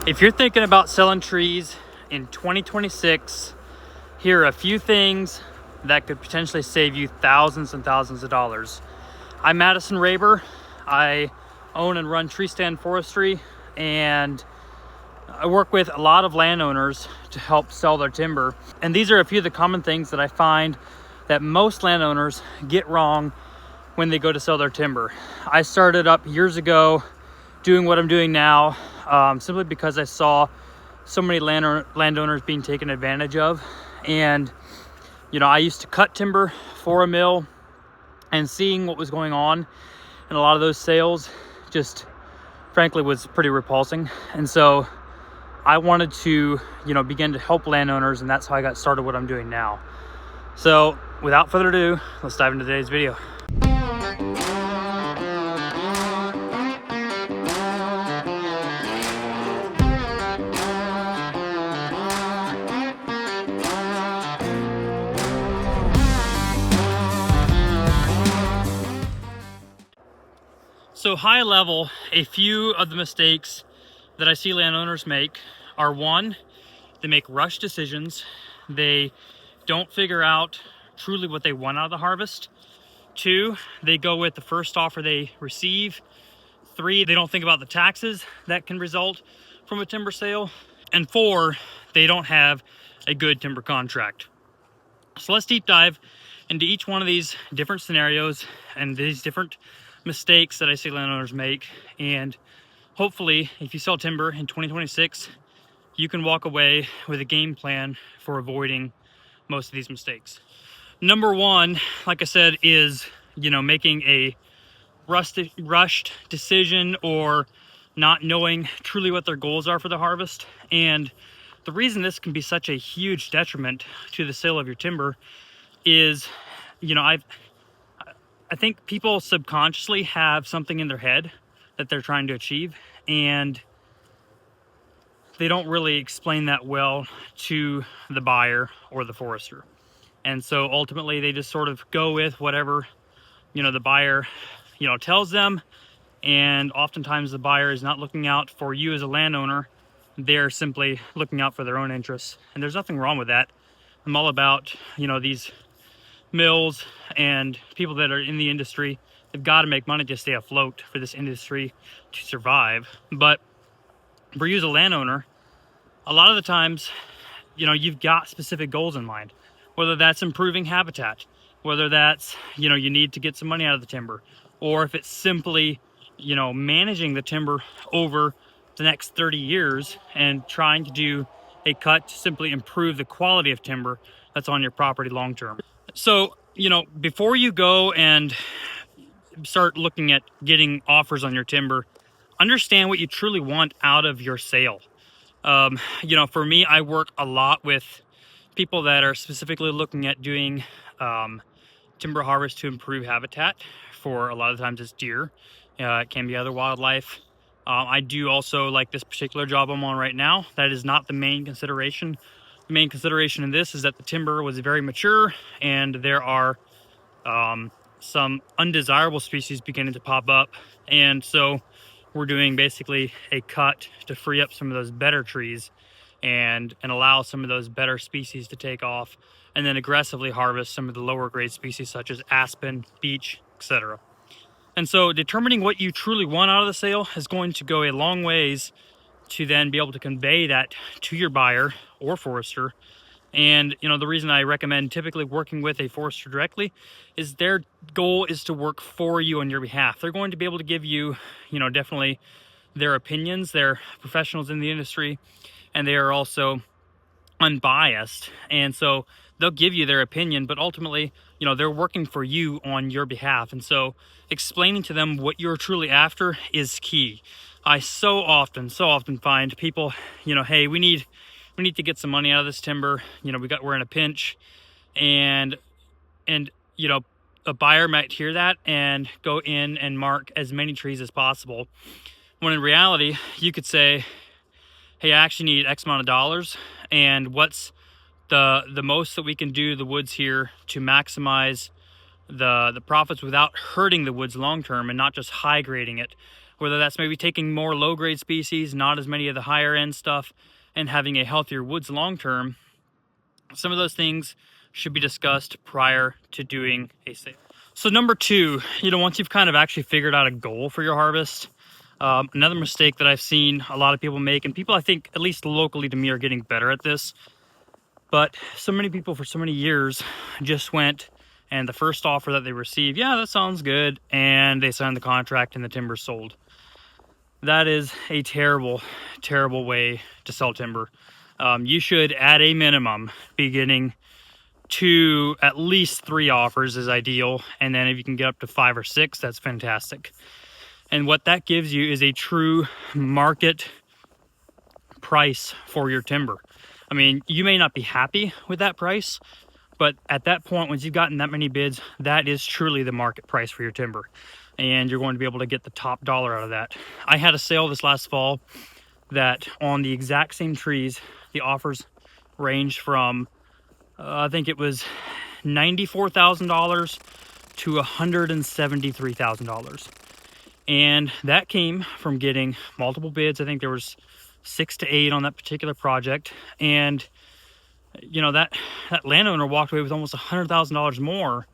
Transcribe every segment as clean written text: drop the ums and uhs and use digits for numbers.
If you're thinking about selling trees in 2026, here are a few things that could potentially save you thousands and thousands of dollars. I'm Madison. I own and run Tree Stand Forestry, and I work with a lot of landowners to help sell their timber. And these are a few of the common things that I find that most landowners get wrong when they go to sell their timber. I started up years ago doing what I'm doing now, simply because I saw so many landowners being taken advantage of. And I used to cut timber for a mill, and seeing what was going on in a lot of those sales just frankly was pretty repulsing. And so I wanted to begin to help landowners, and that's how I got started what I'm doing now. So without further ado, let's dive into today's video. So high level, a few of the mistakes that I see landowners make are: one, they make rush decisions. They don't figure out truly what they want out of the harvest. Two, they go with the first offer they receive. Three, they don't think about the taxes that can result from a timber sale. And four, they don't have a good timber contract. So let's deep dive into each one of these different scenarios and these different mistakes that I see landowners make. And hopefully, if you sell timber in 2026, you can walk away with a game plan for avoiding most of these mistakes. Number one, like I said, is making a rushed decision or not knowing truly what their goals are for the harvest. And the reason this can be such a huge detriment to the sale of your timber is, I think people subconsciously have something in their head that they're trying to achieve, and they don't really explain that well to the buyer or the forester. And so ultimately they just sort of go with whatever the buyer tells them. And oftentimes the buyer is not looking out for you as a landowner. They're simply looking out for their own interests, and there's nothing wrong with that. I'm all about these mills and people that are in the industry. They've got to make money to stay afloat for this industry to survive. But for you as a landowner, a lot of the times you've got specific goals in mind, whether that's improving habitat, whether that's you need to get some money out of the timber, or if it's simply managing the timber over the next 30 years and trying to do a cut to simply improve the quality of timber that's on your property long term. So before you go and start looking at getting offers on your timber, understand what you truly want out of your sale. For me, I work a lot with people that are specifically looking at doing timber harvest to improve habitat. For a lot of times it's deer. It can be other wildlife. I do also, like this particular job I'm on right now, that is not the main consideration. The main consideration in this is that the timber was very mature, and there are some undesirable species beginning to pop up. And so we're doing basically a cut to free up some of those better trees and allow some of those better species to take off, and then aggressively harvest some of the lower grade species such as aspen, beech, etc. And so determining what you truly want out of the sale is going to go a long ways to then be able to convey that to your buyer or forester. And the reason I recommend typically working with a forester directly is their goal is to work for you on your behalf. They're going to be able to give you definitely their opinions. They're professionals in the industry, and they are also unbiased, and so they'll give you their opinion, but ultimately they're working for you on your behalf. And so explaining to them what you're truly after is key. I so often find people, hey, we need to get some money out of this timber, we're in a pinch. And a buyer might hear that and go in and mark as many trees as possible, when in reality you could say, hey, I actually need X amount of dollars, and what's the most that we can do the woods here to maximize the profits without hurting the woods long term, and not just high grading it whether that's maybe taking more low-grade species, not as many of the higher-end stuff, and having a healthier woods long-term. Some of those things should be discussed prior to doing a sale. So number two, once you've kind of actually figured out a goal for your harvest, another mistake that I've seen a lot of people make, and people I think at least locally to me are getting better at this, but so many people for so many years just went and the first offer that they received, yeah, that sounds good, and they signed the contract and the timber sold. That is a terrible, terrible way to sell timber. You should, at a minimum, be getting 2, at least 3 offers is ideal. And then if you can get up to 5 or 6, that's fantastic. And what that gives you is a true market price for your timber. I mean, you may not be happy with that price, but at that point, once you've gotten that many bids, that is truly the market price for your timber. And you're going to be able to get the top dollar out of that. I had a sale this last fall that on the exact same trees, the offers ranged from, I think it was $94,000 to $173,000. And that came from getting multiple bids. I think there was 6 to 8 on that particular project. And that landowner walked away with almost $100,000 more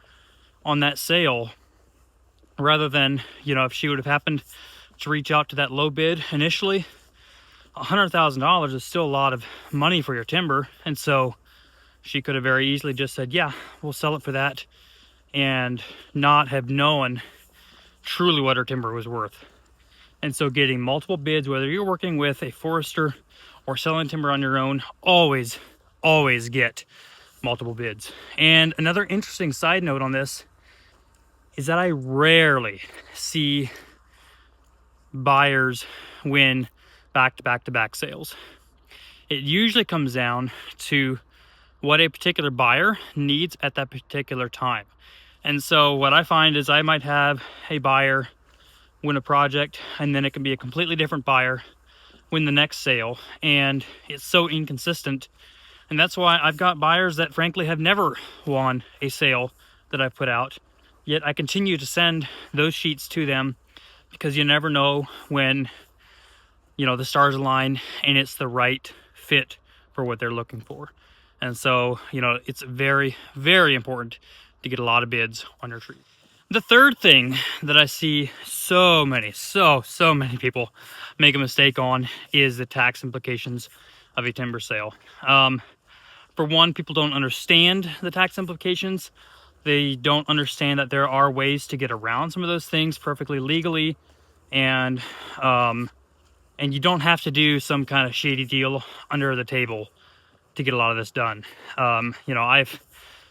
on that sale, rather than, if she would have happened to reach out to that low bid initially. $100,000 is still a lot of money for your timber. And so she could have very easily just said, yeah, we'll sell it for that, and not have known truly what her timber was worth. And so getting multiple bids, whether you're working with a forester or selling timber on your own, always get multiple bids. And another interesting side note on this is that I rarely see buyers win back-to-back sales. It usually comes down to what a particular buyer needs at that particular time. And so what I find is I might have a buyer win a project, and then it can be a completely different buyer win the next sale, and it's so inconsistent. And that's why I've got buyers that frankly have never won a sale that I've put out, yet I continue to send those sheets to them, because you never know when the stars align and it's the right fit for what they're looking for. And so it's very, very important to get a lot of bids on your tree. The third thing that I see so many people make a mistake on is the tax implications of a timber sale. For one, people don't understand the tax implications. They don't understand that there are ways to get around some of those things perfectly legally, and you don't have to do some kind of shady deal under the table to get a lot of this done. I've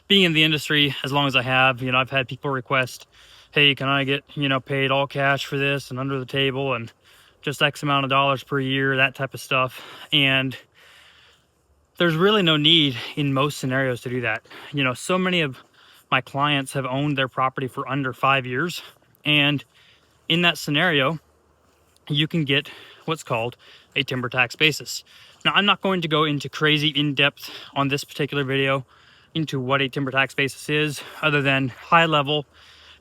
been in the industry as long as I have, I've had people request, hey, can I get, paid all cash for this and under the table and just X amount of dollars per year, that type of stuff. And there's really no need in most scenarios to do that. So many of my clients have owned their property for under 5 years. And in that scenario, you can get what's called a timber tax basis. Now, I'm not going to go into crazy in-depth on this particular video into what a timber tax basis is, other than high level.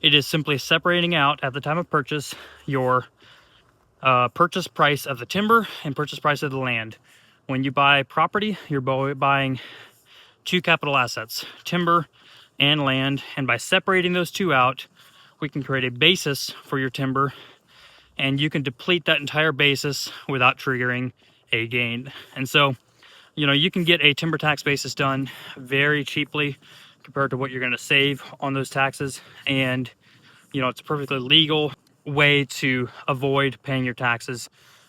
It is simply separating out at the time of purchase your purchase price of the timber and purchase price of the land. When you buy property, you're buying 2 capital assets, timber and land. And by separating those 2 out, we can create a basis for your timber, and you can deplete that entire basis without triggering a gain. And so, you can get a timber tax basis done very cheaply compared to what you're going to save on those taxes. And, it's a perfectly legal way to avoid paying your taxes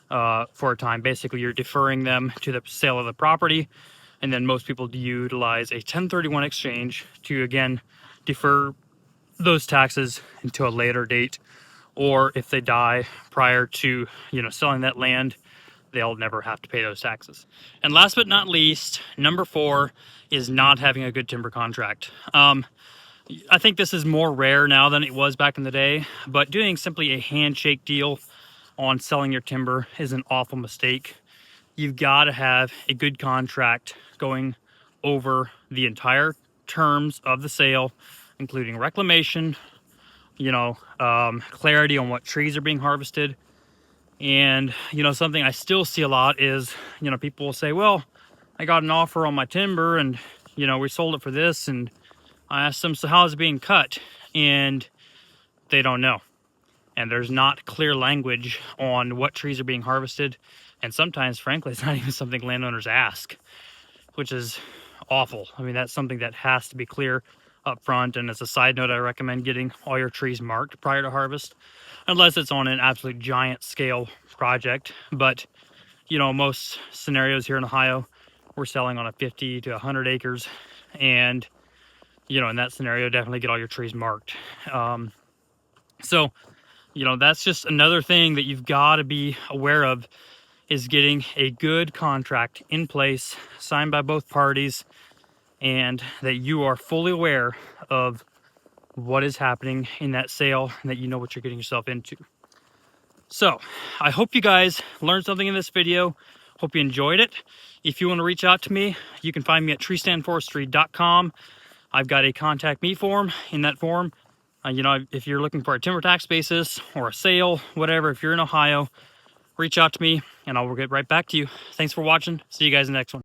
for a time. Basically, you're deferring them to the sale of the property. And then most people utilize a 1031 exchange to, again, defer those taxes until a later date. Or if they die prior to, selling that land, they'll never have to pay those taxes. And last but not least, number 4 is not having a good timber contract. I think this is more rare now than it was back in the day, but doing simply a handshake deal on selling your timber is an awful mistake. You've got to have a good contract going over the entire terms of the sale, including reclamation, clarity on what trees are being harvested, And, you know, something I still see a lot is, you know, people will say, well, I got an offer on my timber and, you know, we sold it for this. And I asked them, so how is it being cut? And they don't know. And there's not clear language on what trees are being harvested. And sometimes, frankly, it's not even something landowners ask, which is awful. I mean, that's something that has to be clear up front. And as a side note, I recommend getting all your trees marked prior to harvest, unless it's on an absolute giant scale project. But, you know, most scenarios here in Ohio, we're selling on a 50 to 100 acres. And, you know, in that scenario, definitely get all your trees marked. So, you know, that's just another thing that you've got to be aware of, is getting a good contract in place, signed by both parties, and that you are fully aware of what is happening in that sale and that you know what you're getting yourself into. So I hope you guys learned something in this video. Hope you enjoyed it. If you want to reach out to me, you can find me at treestandforestry.com. I've got a contact me form. In that form, you know, if you're looking for a timber tax basis or a sale, whatever, if you're in Ohio, reach out to me and I'll get right back to you. Thanks for watching. See you guys in the next one.